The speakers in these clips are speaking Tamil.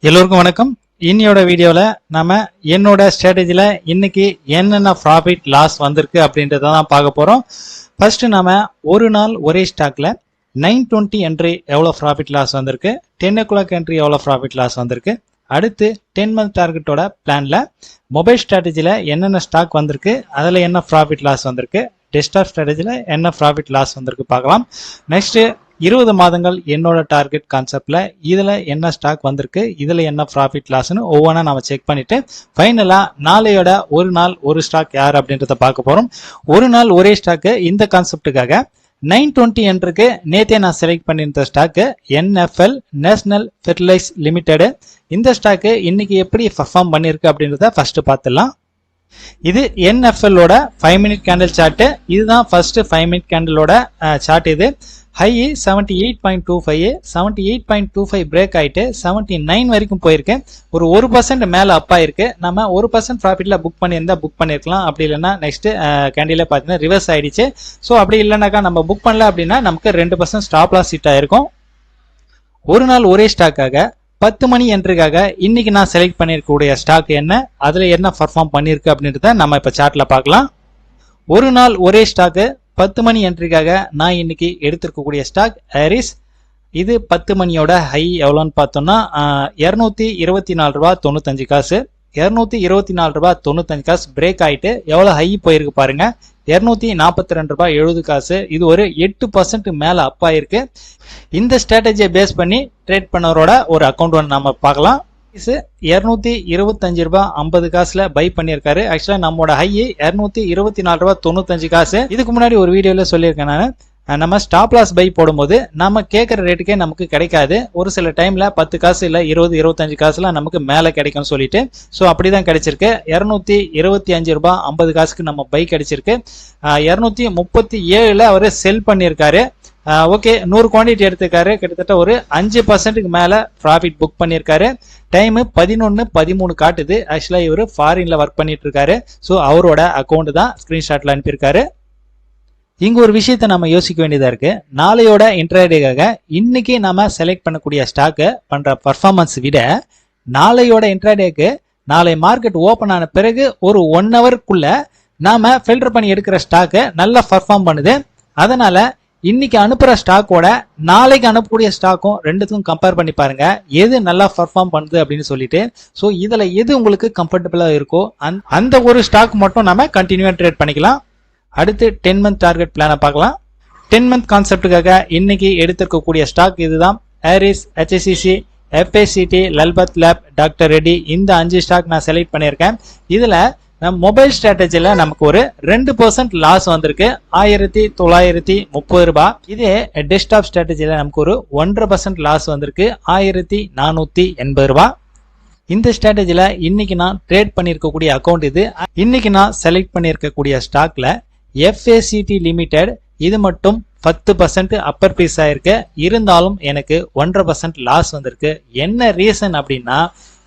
எல்லோருக்கும் வணக்கம். இன்னையோட வீடியோல நம்ம என்னோட ஸ்ட்ராட்டஜில இன்னைக்கு என்னென்ன ப்ராஃபிட் லாஸ் வந்திருக்கு அப்படின்றத தான் பார்க்க போறோம். ஃபர்ஸ்ட் நாம ஒரு நாள் ஒரே ஸ்டாக்ல 920 என்ட்ரி எவ்வளோ ப்ராஃபிட் லாஸ் வந்திருக்கு, 10 o'clock என்ட்ரி எவ்வளோ ப்ராஃபிட் லாஸ் வந்திருக்கு, அடுத்து 10 month டார்கெட்டோட பிளான்ல மொபைல் ஸ்ட்ராட்டஜில என்னென்ன ஸ்டாக் வந்திருக்கு, அதில் என்ன ப்ராஃபிட் லாஸ் வந்திருக்கு, டெஸ்க்டாப் ஸ்ட்ராட்டஜில என்ன ப்ராஃபிட் லாஸ் வந்திருக்கு பார்க்கலாம். நெக்ஸ்ட் 20 மாதங்கள் என்னோட டார்கெட் கான்செப்ட்ல இதுல என்ன ஸ்டாக் வந்திருக்கு, இதுல என்ன ப்ராஃபிட் லாஸ்னு ஒவ்வொன்றா நம்ம செக் பண்ணிட்டு ஃபைனலா நாளையோட ஒரு நாள் ஒரு ஸ்டாக் யார் அப்படின்றத பார்க்க போறோம். ஒரு நாள் ஒரே ஸ்டாக்கு இந்த கான்செப்டுக்காக 920 என்றுக்கு நேத்தே நான் செலக்ட் பண்ணியிருந்த stock NFL national fertilise limited. இந்த ஸ்டாக்கு இன்னைக்கு எப்படி பர்ஃபார்ம் பண்ணிருக்கு அப்படின்றத ஃபர்ஸ்ட் பார்த்துடலாம். இது NFL ஓட 5 minute கேண்டில் சார்ட். இதுதான் ஃபர்ஸ்ட் 5 minute கேண்டிலோட சார்ட். இது ஹை 78.25 78.25 பிரேக் ஆயிட்டு 79 வரைக்கும் போயிருக்கு. ஒரு 1% மேல அப் ஆயிருக்கு. நம்ம 1% ப்ராஃபிட்ல புக் பண்ணியிருந்தா புக் பண்ணிருக்கலாம், அப்படி இல்லைன்னா நெக்ஸ்ட் கேண்டில பார்த்தீங்கன்னா ரிவர்ஸ் ஆயிடுச்சு. ஸோ அப்படி இல்லைனாக்கா நம்ம புக் பண்ணல அப்படின்னா நமக்கு 2% ஸ்டாப் லாஸ் ஹிட் ஆயிருக்கும். ஒரு நாள் ஒரே ஸ்டாக்காக 10 மணி என்ட்ரிக்காக இன்னைக்கு நான் செலக்ட் பண்ணிருக்கக்கூடிய ஸ்டாக் என்ன, அதுல என்ன பர்ஃபார்ம் பண்ணிருக்கு அப்படின்றத நம்ம இப்ப சார்ட்ல பார்க்கலாம். ஒரு நாள் ஒரே ஸ்டாக்கு 10 மணி என்ட்ரிக்காக நான் இன்னைக்கு எடுத்திருக்கக்கூடிய ஸ்டாக் ஹாரிஸ். இது 10 மணியோட ஹை எவ்வளோன்னு பார்த்தோம்னா 224 ரூபா 95 காசு. 224 ரூபா 95 காசு பிரேக் ஆயிட்டு எவ்வளோ ஹை போயிருக்கு பாருங்க, 242 ரூபாய் 70 காசு. இது ஒரு 8% மேல அப் ஆயிருக்கு. இந்த ஸ்ட்ராட்டஜியை பேஸ் பண்ணி ட்ரேட் பண்ணவரோட ஒரு அக்கௌண்ட் ஒன்று நம்ம பார்க்கலாம். 225 ரூபாய் 50 காசுல பை பண்ணியிருக்காரு. ஆக்சுவலா நம்மளோட ஹை 224 ரூபாய் 95 காசு. இதுக்கு முன்னாடி ஒரு வீடியோல சொல்லியிருக்கேன் நான், நம்ம ஸ்டாப் லாஸ் பை போடும்போது நம்ம கேட்கற ரேட்டுக்கே நமக்கு கிடைக்காது. ஒரு சில டைம்ல 10 காசு இல்ல 20-25 காசுல நமக்கு மேல கிடைக்கும் சொல்லிட்டு, ஸோ அப்படிதான் கிடைச்சிருக்கு. 225 ரூபாய் 50 காசுக்கு நம்ம பை கிடைச்சிருக்கு. 237 அவரு செல் பண்ணியிருக்காரு. ஓகே, 100 குவான்டிட்டி எடுத்துக்காரு. கிட்டத்தட்ட ஒரு 5%க்கு மேல ப்ராஃபிட் புக் பண்ணியிருக்காரு. டைம் 11:13 காட்டுது. ஆக்சுவலா இவரு ஃபாரின்ல ஒர்க் பண்ணிட்டு இருக்காரு. ஸோ அவரோட அக்கௌண்ட் தான் ஸ்கிரீன்ஷாட்ல அனுப்பியிருக்காரு. இங்க ஒரு விஷயத்த நம்ம யோசிக்க வேண்டியதா இருக்கு. நாளையோட இன்ட்ராடேக்காக இன்னைக்கு நம்ம செலக்ட் பண்ணக்கூடிய ஸ்டாக்கு பண்ற பர்ஃபார்மன்ஸ் விட நாளையோட இன்ட்ராடேக்கு நாளை மார்க்கெட் ஓபன் ஆன பிறகு ஒரு 1 ஹவருக்குள்ள நாம ஃபில்டர் பண்ணி எடுக்கிற ஸ்டாக்கு நல்லா பர்ஃபார்ம் பண்ணுது. அதனால இன்னைக்கு அனுப்புற ஸ்டாக்கோட நாளைக்கு அனுப்பக்கூடிய ஸ்டாக்கும் ரெண்டுத்துக்கும் கம்பேர் பண்ணி பாருங்க, எது நல்லா பர்ஃபார்ம் பண்ணுது அப்படின்னு சொல்லிட்டு. ஸோ இதுல எது உங்களுக்கு கம்ஃபர்டபுளா இருக்கோ அந்த ஒரு ஸ்டாக் மட்டும் நம்ம கண்டினியூவா ட்ரேட் பண்ணிக்கலாம். அடுத்து 10 month டார்கெட் பிளானை பார்க்கலாம். 10 month கான்செப்டுக்காக இன்னைக்கு எடுத்திருக்கக்கூடிய ஸ்டாக் இதுதான். ஹாரிஸ், HSCC, FACT, Lalpath lab, doctor Reddy, இந்த 5 ஸ்டாக் நான் செலக்ட் பண்ணியிருக்கேன். இதுல நம்ம மொபைல் ஸ்ட்ராட்டஜில நமக்கு ஒரு 2% லாஸ் வந்திருக்கு, 1930 ரூபாய். இதே டெஸ்க்டாப் ஸ்ட்ராட்டஜில நமக்கு ஒரு 1.5% லாஸ் வந்திருக்கு, 1480 ரூபாய். இந்த ஸ்ட்ராட்டஜில இன்னைக்கு நான் ட்ரேட் பண்ணிருக்கக்கூடிய அக்கௌண்ட் இது. இன்னைக்கு நான் செலக்ட் பண்ணிருக்கக்கூடிய ஸ்டாக்ல FACT லிமிடெட், இது மட்டும் 10% அப்பர் பீஸ் ஆயிருக்கு. இருந்தாலும் எனக்கு 1.5% லாஸ் வந்திருக்கு. என்ன ரீசன் அப்படின்னா,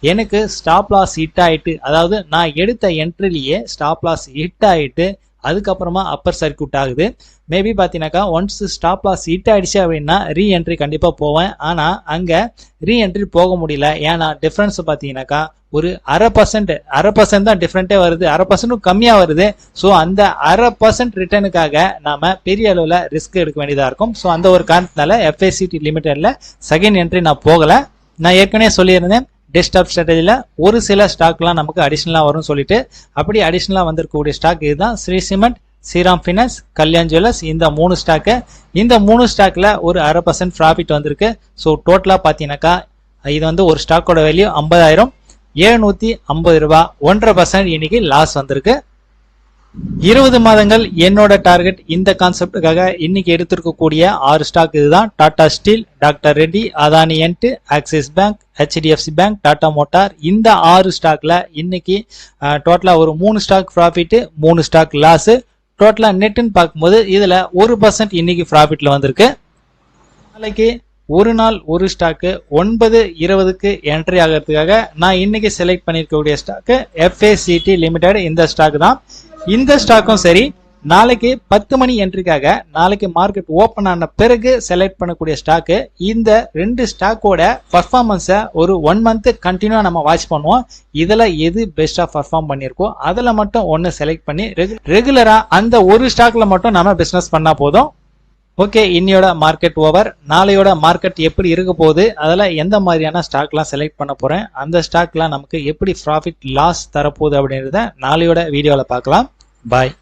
எனக்கு ஸ்டாப் லாஸ் ஹிட் ஆயிட்டு, அதாவது நான் எடுத்த என்ட்ரிலேயே ஸ்டாப் லாஸ் ஹிட் ஆயிட்டு அதுக்கப்புறமா அப்பர் சர்க்யூட் ஆகுது. மேபி பார்த்தீங்கன்னாக்கா ஒன்ஸ் ஸ்டாப் லாஸ் ஹிட் ஆயிடுச்சு அப்படின்னா ரீஎன்ட்ரி கண்டிப்பாக போவேன். ஆனால் அங்கே ரீஎன்ட்ரி போக முடியல. ஏன்னா டிஃப்ரென்ஸ் பார்த்தீங்கன்னாக்கா ஒரு 1/2% தான் டிஃப்ரெண்ட்டே வருது, 1/2% கம்மியாக வருது. ஸோ அந்த 1/2% ரிட்டர்னுக்காக நாம பெரிய அளவில் ரிஸ்க் எடுக்க வேண்டியதாக இருக்கும். ஸோ அந்த ஒரு காரணத்தினால FACT லிமிடெட்ல செகண்ட் என்ட்ரி நான் போகலை. நான் ஏற்கனவே சொல்லியிருந்தேன் டெஸ்க்டாப் ஸ்ட்ராட்டஜில ஒரு சில ஸ்டாக்லாம் நமக்கு அடிஷனலா வரும்னு சொல்லிட்டு. அப்படி அடிஷனலா வந்திருக்கக்கூடிய ஸ்டாக் இதுதான். Shree Cement, Shriram Finance, Kalyan Jewellers, இந்த 3 ஸ்டாக்கு. இந்த 3 ஸ்டாக்ல ஒரு 1/2% ப்ராஃபிட் வந்திருக்கு. ஸோ டோட்டலா பாத்தீங்கன்னாக்கா இது வந்து ஒரு ஸ்டாக்கோட வேல்யூ 50,000, 750 ரூபாய், 1.5% இன்னைக்கு லாஸ் வந்திருக்கு. 20 மாதங்கள் என்னோட டார்கெட் இந்த கான்செப்டுக்காக இன்னைக்கு எடுத்திருக்கக்கூடிய 6 ஸ்டாக் இதுதான். Tata steel, doctor Reddy, Adani end, axis bank, HDFC bank, Tata motor. இந்த 6 ஸ்டாக்ல இன்னைக்கு டோட்டலா ஒரு 3 ஸ்டாக் ப்ராஃபிட், 3 ஸ்டாக் லாஸ். டோட்டலா நெட்னு பார்க்கும்போது இதுல 1% இன்னைக்கு ப்ராஃபிட்ல வந்திருக்கு. நாளைக்கு ஒரு நாள் ஒரு ஸ்டாக்கு 9:20க்கு என்ட்ரி ஆகிறதுக்காக நான் இன்னைக்கு செலக்ட் பண்ணிருக்கக்கூடிய ஸ்டாக்கு FACT லிமிடெட். இந்த ஸ்டாக் தான். இந்த ஸ்டாக்கும் சரி நாளைக்கு 10 மணி என்ட்ரிக்காக நாளைக்கு மார்க்கெட் ஓபன் ஆன பிறகு செலக்ட் பண்ணக்கூடிய ஸ்டாக்கு. இந்த 2 ஸ்டாக்கோட பர்ஃபார்மன்ஸை ஒரு 1 மந்த் கண்டினியூவா நம்ம வாட்ச் பண்ணுவோம். இதுல எது பெஸ்டா பர்ஃபார்ம் பண்ணிருக்கோ அதுல மட்டும் ஒன்னு செலக்ட் பண்ணி ரெகுலரா அந்த ஒரு ஸ்டாக்ல மட்டும் நம்ம பிசினஸ் பண்ணா போதும். ஓகே, இன்னையோட மார்க்கெட் ஓவர். நாளையோட மார்க்கெட் எப்படி இருக்க போகுது, அதுல எந்த மாதிரியான ஸ்டாக்லாம் செலக்ட் பண்ண போறேன், அந்த ஸ்டாக்லாம் நமக்கு எப்படி ப்ராஃபிட் லாஸ் தரப்போகுது அப்படின்றத நாளையோட வீடியோல பார்க்கலாம். பாய்.